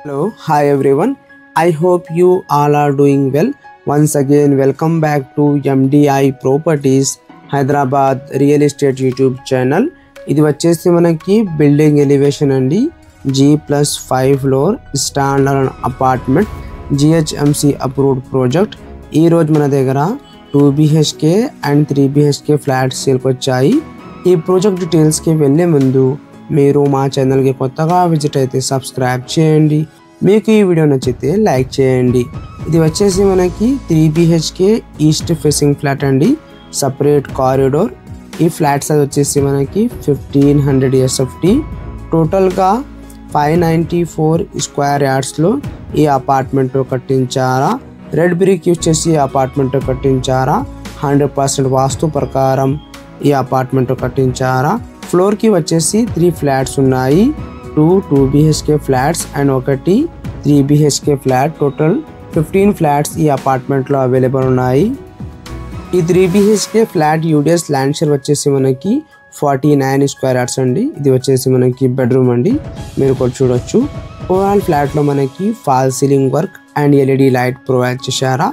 Hello, hi everyone. I hope you all are doing well. Once again, welcome back to MDI Properties Hyderabad Real Estate YouTube channel. ఇది వచ్చేసి మనకి building elevation అండి. G+5 floor standard apartment GHMC approved project. ఈ రోజు మన దగ్గర 2 BHK and 3 BHK flats సేల్కి వచ్చాయి. ఈ ప్రాజెక్ట్ డీటెయిల్స్కి వెళ్ళే ముందు మీరు మా ఛానల్కి కొత్తగా విజిట్ అయితే సబ్స్క్రైబ్ చేయండి. మీకు ఈ వీడియో నచ్చితే లైక్ చేయండి. ఇది వచ్చేసి మనకి 3 BHK ఈస్ట్ ఫేసింగ్ ఫ్లాట్ అండి. Separate corridor. ఈ ఫ్లాట్ సైజ్ వచ్చేసి మనకి 1500 SFT. టోటల్గా 594 స్క్వేర్ యార్డ్స్లో ఈ అపార్ట్మెంట్ కట్టించారా. రెడ్ బ్రిక్ యూజ్ చేసి ఈ అపార్ట్మెంట్ కట్టించారా. 100% వాస్తు ప్రకారం ఈ అపార్ట్మెంట్ కట్టించారా. ఫ్లోర్కి వచ్చేసి 3 ఫ్లాట్స్ ఉన్నాయి. 2 BHK ఫ్లాట్స్ అండ్ ఒకటి 3 BHK ఫ్లాట్. టోటల్ 15 ఫ్లాట్స్ ఈ అపార్ట్మెంట్లో అవైలబుల్ ఉన్నాయి. ఈ 3 BHK flat UDS land share వచ్చేసి మనకి 49 స్క్వేర్ యార్డ్స్ అండి. ఇది వచ్చేసి మనకి బెడ్రూమ్ అండి, మీరు కూడా చూడొచ్చు. ఓవరాల్ ఫ్లాట్లో మనకి fall ceiling work and LED light provide చేశారా.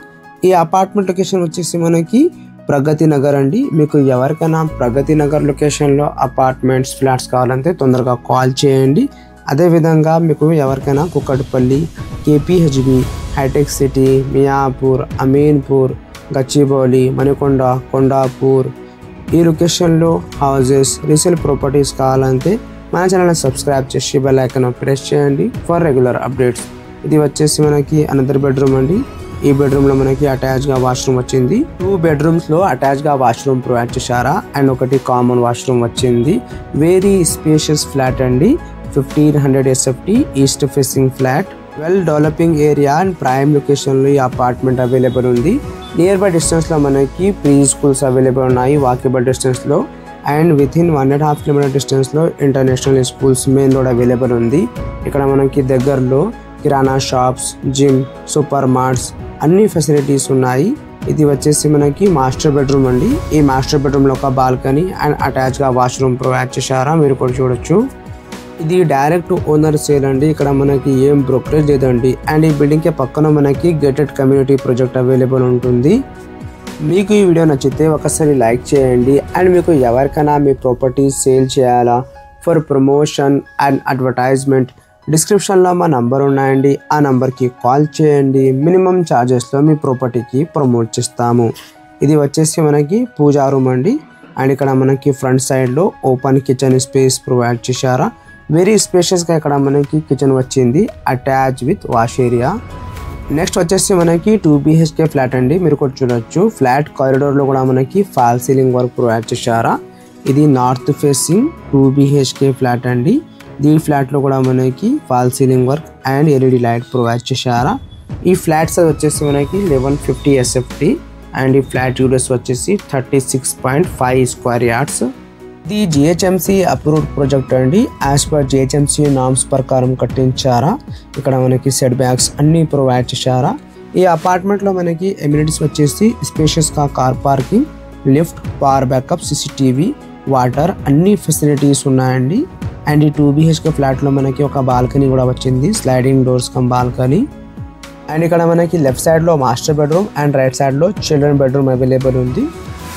ఈ అపార్ట్మెంట్ లొకేషన్ వచ్చేసి మనకి ప్రగతి నగర్ అండి. మీకు ఎవరికైనా ప్రగతి నగర్ లొకేషన్లో అపార్ట్మెంట్స్ ఫ్లాట్స్ కావాలంటే తొందరగా కాల్ చేయండి. అదేవిధంగా మీకు ఎవరికైనా కుక్కట్పల్లి, KPHB, హైటెక్ సిటీ, మియాపూర్, అమీన్పూర్, గచ్చిబౌలి, మణికొండ, కొండాపూర్ ఈ లొకేషన్లో హౌజెస్ రీసేల్ ప్రాపర్టీస్ కావాలంటే మన ఛానల్ని సబ్స్క్రైబ్ చేసి బెల్ ఐకాన్ ప్రెస్ చేయండి ఫర్ రెగ్యులర్ అప్డేట్స్. ఇది వచ్చేసి మనకి అనదర్ బెడ్రూమ్ అండి. ఈ బెడ్రూమ్లో మనకి అటాచ్గా వాష్రూమ్ వచ్చింది. 2 బెడ్రూమ్స్లో అటాచ్గా వాష్రూమ్ ప్రొవైడ్ చేశారా అండ్ ఒకటి కామన్ వాష్రూమ్ వచ్చింది. వెరీ స్పేషియస్ ఫ్లాట్ అండి. 1500 SFT east facing flat. Well developing area and prime లొకేషన్లో ఈ అపార్ట్మెంట్ అవైలబుల్ ఉంది. నియర్ బై డిస్టెన్స్లో మనకి ప్రీ స్కూల్స్ అవైలబుల్ ఉన్నాయి వాకబుల్ డిస్టెన్స్లో. అండ్ వితిన్ 1.5 కిలోమీటర్ డిస్టెన్స్లో international schools main road available ఉంది. ఇక్కడ మనకి దగ్గరలో కిరాణా షాప్స్, జిమ్, సూపర్ మార్ట్స్ అన్ని ఫెసిలిటీస్ ఉన్నాయి. ఇది వచ్చేసి మనకి మాస్టర్ బెడ్రూమ్ అండి. ఈ మాస్టర్ బెడ్రూమ్లో ఒక బాల్కనీ అండ్ అటాచ్గా వాష్రూమ్ ప్రొవైడ్ చేశారా, మీరు కూడా చూడొచ్చు. ఇది డైరెక్ట్ ఓనర్ సేల్ అండి. ఇక్కడ మనకి ఏం బ్రోకరేజ్ లేదండి. అండ్ ఈ బిల్డింగ్కి పక్కన మనకి గేటెడ్ కమ్యూనిటీ ప్రాజెక్ట్ అవైలబుల్ ఉంటుంది. మీకు ఈ వీడియో నచ్చితే ఒకసారి లైక్ చేయండి. అండ్ మీకు ఎవరికైనా మీ ప్రాపర్టీ సేల్ చేయాలా ఫర్ ప్రమోషన్ అండ్ అడ్వర్టైజ్మెంట్ డిస్క్రిప్షన్లో మా నంబర్ ఉన్నాయండి. ఆ నంబర్కి కాల్ చేయండి. మినిమం ఛార్జెస్లో మీ ప్రాపర్టీకి ప్రమోట్ చేస్తాము. ఇది వచ్చేసి మనకి పూజా రూమ్ అండి. అండ్ ఇక్కడ మనకి ఫ్రంట్ సైడ్లో ఓపెన్ కిచెన్ స్పేస్ ప్రొవైడ్ చేశారా. వెరీ స్పేషియస్గా ఇక్కడ మనకి కిచెన్ వచ్చింది attach with wash area. Next వచ్చేసి మనకి 2 BHK ఫ్లాట్ అండి, మీరు కూడా చూడొచ్చు. ఫ్లాట్ కారిడోర్లో కూడా మనకి ఫాల్ సీలింగ్ వర్క్ ప్రొవైడ్ చేశారా. ఇది నార్త్ ఫేసింగ్ 2 BHK ఫ్లాట్ అండి. ఈ ఫ్లాట్లో కూడా మనకి fall ceiling work and LED light provide చేశారా. ఈ ఫ్లాట్ సైజ్ వచ్చేసి మనకి 1150 SFT అండ్ ఈ ఫ్లాట్ యూడిఎస్ వచ్చేసి 36.5 స్క్వేర్ యార్డ్స్. ఇది GHMC అప్రూవ్డ్ ప్రాజెక్ట్ అండి. యాజ్ పర్ GHMC నామ్స్ ప్రకారం కట్టించారా. ఇక్కడ మనకి సెట్ బ్యాక్స్ అన్నీ ప్రొవైడ్ చేశారా. ఈ అపార్ట్మెంట్లో మనకి ఎమ్యూనిటీస్ వచ్చేసి స్పేషియస్గా car parking, lift, power backup, CCTV, water అన్ని ఫెసిలిటీస్ ఉన్నాయండి. అండ్ ఈ 2 BHK ఫ్లాట్లో మనకి ఒక బాల్కనీ కూడా వచ్చింది, sliding doors come balcony. And ఇక్కడ మనకి లెఫ్ట్ సైడ్లో మాస్టర్ బెడ్రూమ్ అండ్ రైట్ సైడ్లో చిల్డ్రన్ బెడ్రూమ్ అవైలబుల్ ఉంది,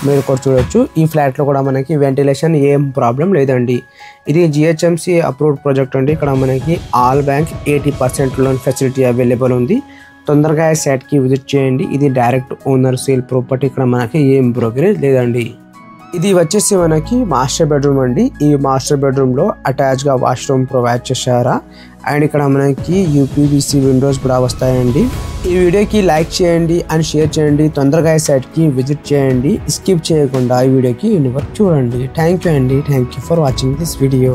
మీరు కూడా చూడొచ్చు. ఈ ఫ్లాట్లో కూడా మనకి వెంటిలేషన్ ఏం ప్రాబ్లం లేదండి. ఇది GHMC అప్రూవ్డ్ ప్రాజెక్ట్ అండి. ఇక్కడ మనకి all bank 80% loan facility available ఉంది. తొందరగా సైట్కి విజిట్ చేయండి. ఇది డైరెక్ట్ ఓనర్ సేల్ ప్రాపర్టీ. ఇక్కడ మనకి ఏం బ్రోకరేజ్ లేదండి. ఇది వచ్చేసి మనకి మాస్టర్ బెడ్రూమ్ అండి. ఈ మాస్టర్ బెడ్రూమ్లో అటాచ్గా వాష్రూమ్ ప్రొవైడ్ చేశారా. అండ్ ఇక్కడ మనకి UPVC విండోస్ కూడా వస్తాయండి. ఈ వీడియోకి లైక్ చేయండి అండ్ షేర్ చేయండి. తొందరగా ఈ సైట్కి విజిట్ చేయండి. స్కిప్ చేయకుండా ఈ వీడియోకి యూనివర్క్ చూడండి. థ్యాంక్ యూ అండి. Thank you for watching this video.